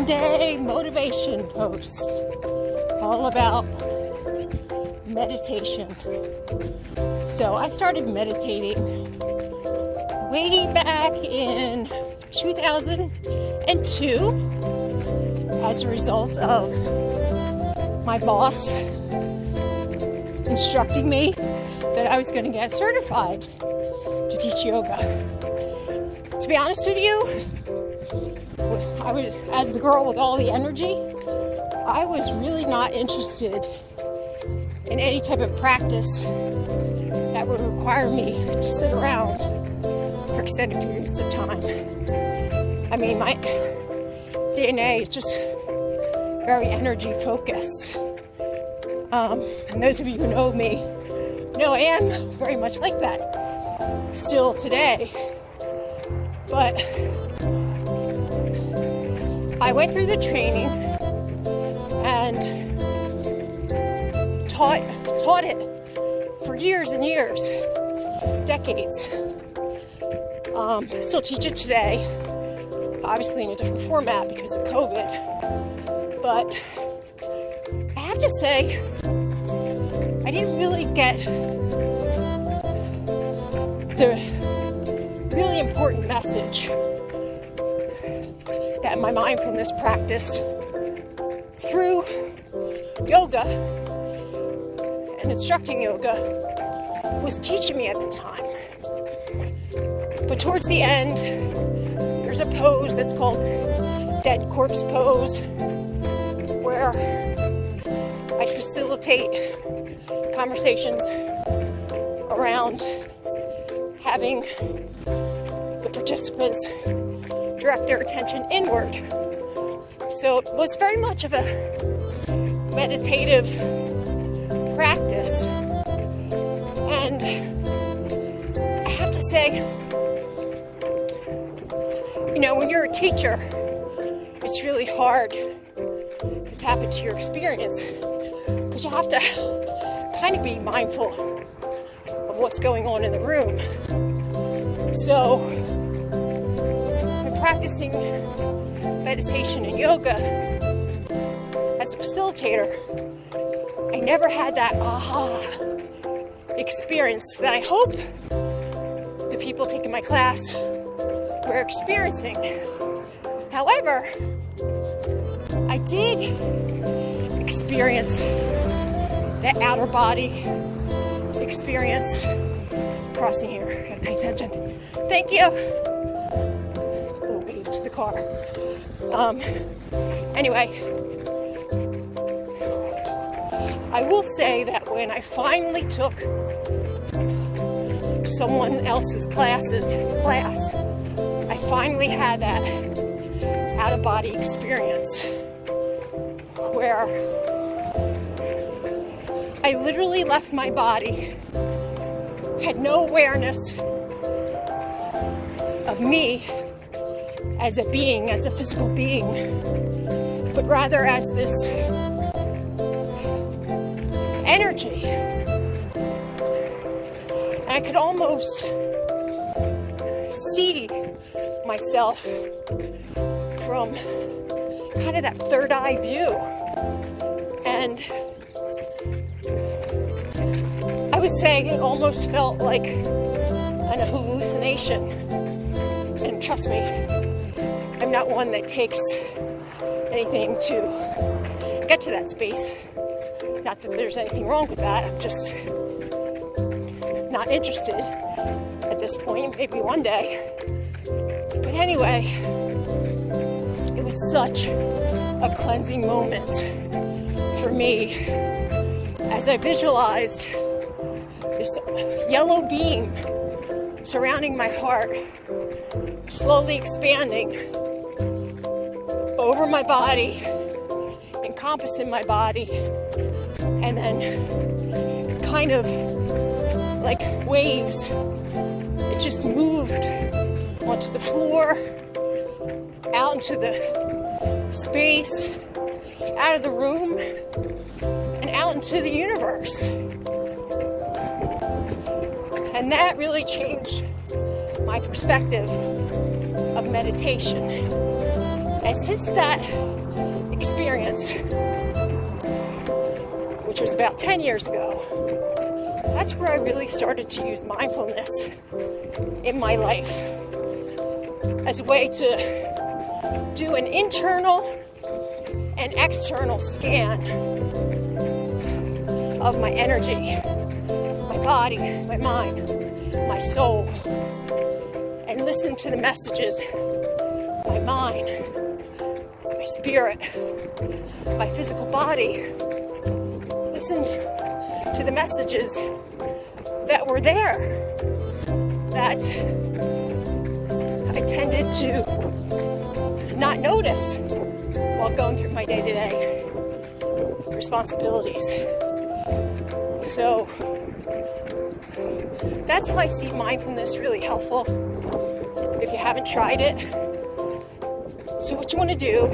Monday motivation post all about meditation. So I started meditating way back in 2002 as a result of my boss instructing me that I was going to get certified to teach yoga. To be honest with you, I was, as the girl with all the energy, I was really not interested in any type of practice that would require me to sit around for extended periods of time. I mean, my DNA is just very energy focused. And those of you who know me know I am very much like that still today. But I went through the training and taught it for years and years, decades. Still teach it today, obviously in a different format because of COVID. But I have to say, I didn't really get the really important message that my mind from this practice through yoga and instructing yoga was teaching me at the time. But towards the end, there's a pose that's called dead corpse pose, where I facilitate conversations around having the participants direct their attention inward. So it was very much of a meditative practice. And I have to say, you know, when you're a teacher, it's really hard to tap into your experience because you have to kind of be mindful of what's going on in the room. So when practicing meditation and yoga as a facilitator, I never had that aha experience that I hope the people taking my class were experiencing. However, I did experience that outer body experience. Crossing here, gotta pay attention. Thank you. Oh, wave to the car. Anyway, I will say that when I finally took someone else's class, I finally had that out-of-body experience where I literally left my body, had no awareness of me as a being, as a physical being, but rather as this energy. And I could almost see myself from kind of that third eye view. And I would say it almost felt like a hallucination. And trust me, I'm not one that takes anything to get to that space. Not that there's anything wrong with that, I'm just not interested at this point, maybe one day. But anyway, it was such a cleansing moment for me as I visualized this yellow beam surrounding my heart, slowly expanding over my body, encompassing my body, and then kind of like waves, it just moved onto the floor, out into the space, out of the room, and out into the universe. And that really changed my perspective of meditation. And since that experience, which was about 10 years ago, that's where I really started to use mindfulness in my life as a way to do an internal and external scan of my energy, my body, my mind, my soul, and listen to the messages, my mind, my spirit, my physical body. Listen to the messages that were there that I tended to not notice while going through my day-to-day responsibilities. So that's why I see mindfulness really helpful if you haven't tried it. So what you want to do,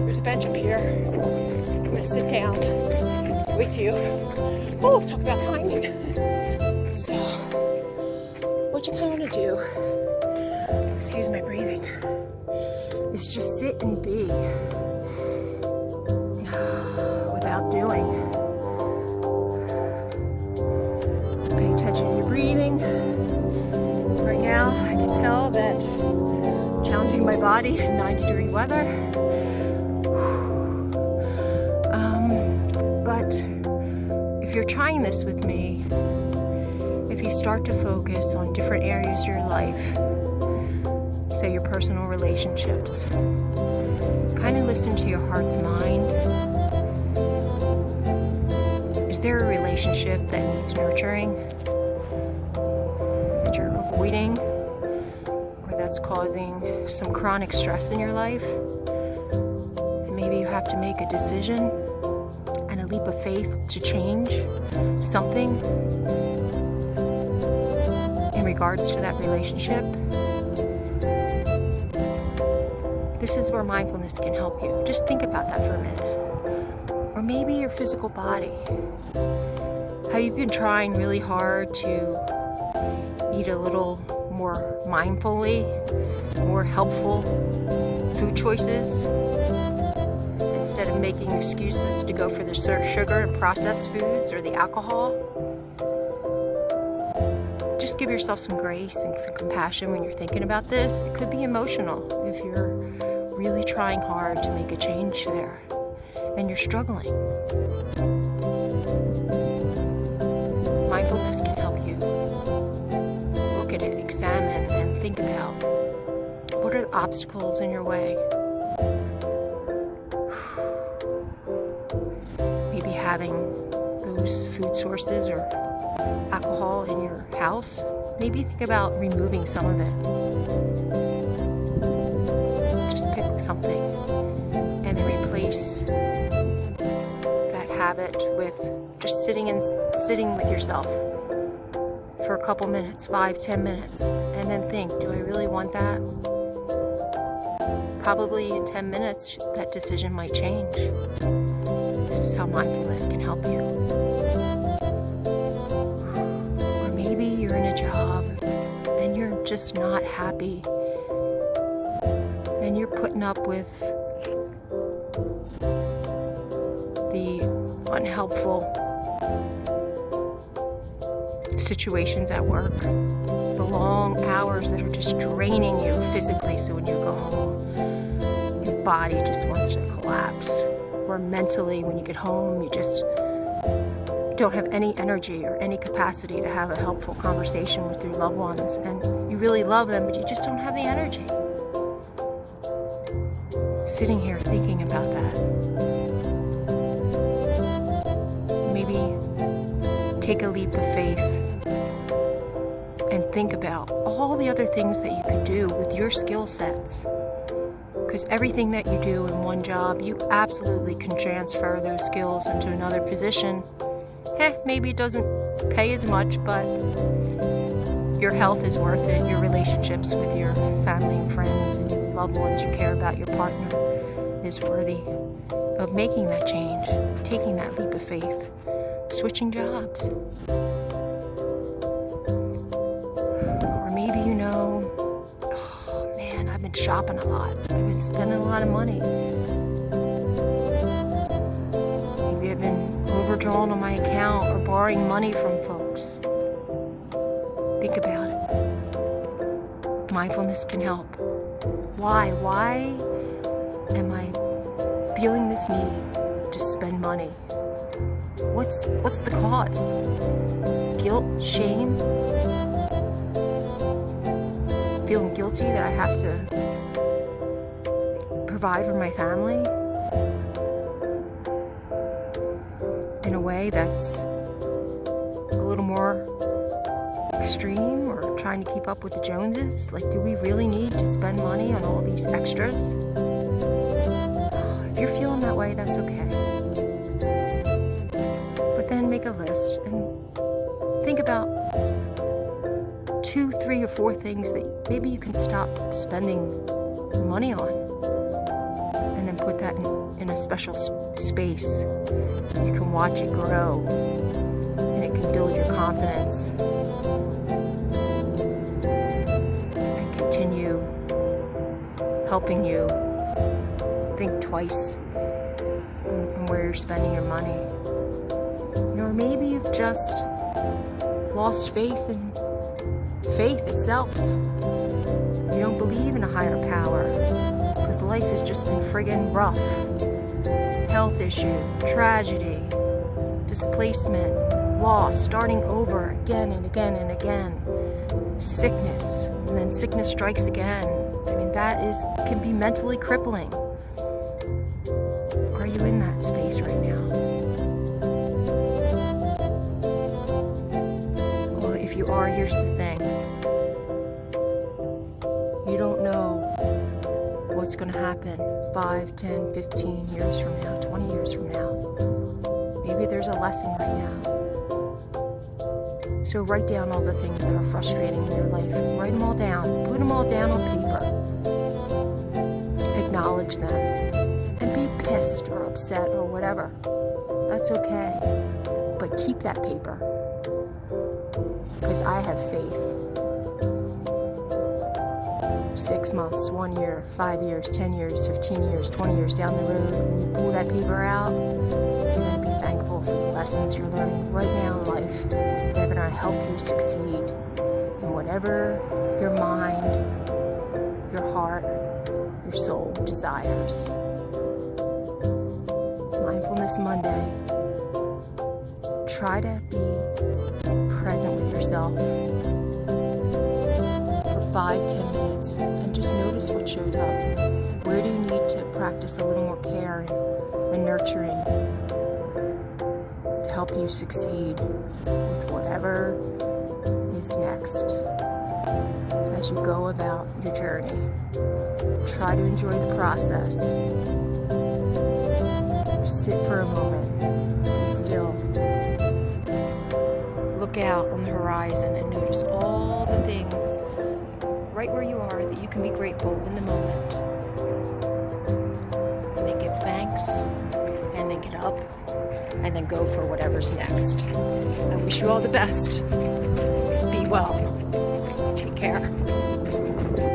there's a bench up here. I'm going to sit down with you. Oh, talk about timing. So what you kind of want to do, excuse my breathing, is just sit and be without doing. Pay attention to your breathing. Right now, I can tell that challenging my body in 90-degree weather. But if you're trying this with me, if you start to focus on different areas of your life, say your personal relationships, kind of listen to your heart's mind. Is there a relationship that needs nurturing, that you're avoiding, or that's causing some chronic stress in your life? And maybe you have to make a decision and a leap of faith to change something in regards to that relationship. This is where mindfulness can help you. Just think about that for a minute. Or maybe your physical body. How you've been trying really hard to eat a little more mindfully, more helpful food choices, instead of making excuses to go for the sugar and processed foods or the alcohol. Just give yourself some grace and some compassion when you're thinking about this. It could be emotional if you're really trying hard to make a change there and you're struggling. Mindfulness can help you look at it, examine, and think about what are the obstacles in your way. Maybe having those food sources or alcohol in your house. Maybe think about removing some of it. Just pick something and then replace that habit with just sitting with yourself for a couple minutes, 5-10 minutes, and then think, do I really want that? Probably in 10 minutes that decision might change. This is how mindfulness can help you. Maybe you're in a job and you're just not happy and you're putting up with the unhelpful situations at work, the long hours that are just draining you physically, so when you go home your body just wants to collapse, or mentally when you get home you just don't have any energy or any capacity to have a helpful conversation with your loved ones, and you really love them, but you just don't have the energy. Sitting here thinking about that. Maybe take a leap of faith and think about all the other things that you could do with your skill sets. Because everything that you do in one job, you absolutely can transfer those skills into another position. Maybe it doesn't pay as much, but your health is worth it. Your relationships with your family and friends and loved ones you care about, your partner, is worthy of making that change, taking that leap of faith, switching jobs. Or maybe you know, oh man, I've been been shopping a lot. I've been spending a lot of money. Maybe I've been overdrawn on my account or borrowing money from folks. Think about it. Mindfulness can help. Why am I feeling this need to spend money? What's the cause? Guilt? Shame? Feeling guilty that I have to provide for my family in a way that's a little more extreme, or trying to keep up with the Joneses? Like, do we really need to spend money on all these extras? If you're feeling that way, that's okay. But then make a list and think about 2, 3, or 4 things that maybe you can stop spending money on, and then put that in a special space. You can watch it grow, and it can build your confidence and continue helping you think twice on where you're spending your money. Or maybe you've just lost faith in faith itself. You don't believe in a higher power because life has just been friggin' rough. Health issue, tragedy, displacement, loss, starting over again and again and again. Sickness, and then sickness strikes again. I mean, can be mentally crippling. Are you in that space right now? Well, if you are, here's the thing. You don't know what's going to happen 5, 10, 15 years from now, 20 years from now. Maybe there's a lesson right now. So write down all the things that are frustrating in your life. Write them all down. Put them all down on paper. Acknowledge them. And be pissed or upset or whatever. That's okay. But keep that paper. Because I have faith. 6 months, 1 year, 5 years, 10 years, 15 years, 20 years down the road, when you pull that paper out, you're going to be thankful for the lessons you're learning right now in life. They're going to help you succeed in whatever your mind, your heart, your soul desires. Mindfulness Monday. Try to be present with yourself for 5-10 minutes and just notice what shows up. Where do you need to practice a little more care and nurturing to help you succeed with whatever is next as you go about your journey? Try to enjoy the process. Sit for a moment, be still. Look out on the horizon and notice all the things right where you are that you can be grateful in the moment. And then give thanks, and then get up, and then go for whatever's next. I wish you all the best. Be well. Take care.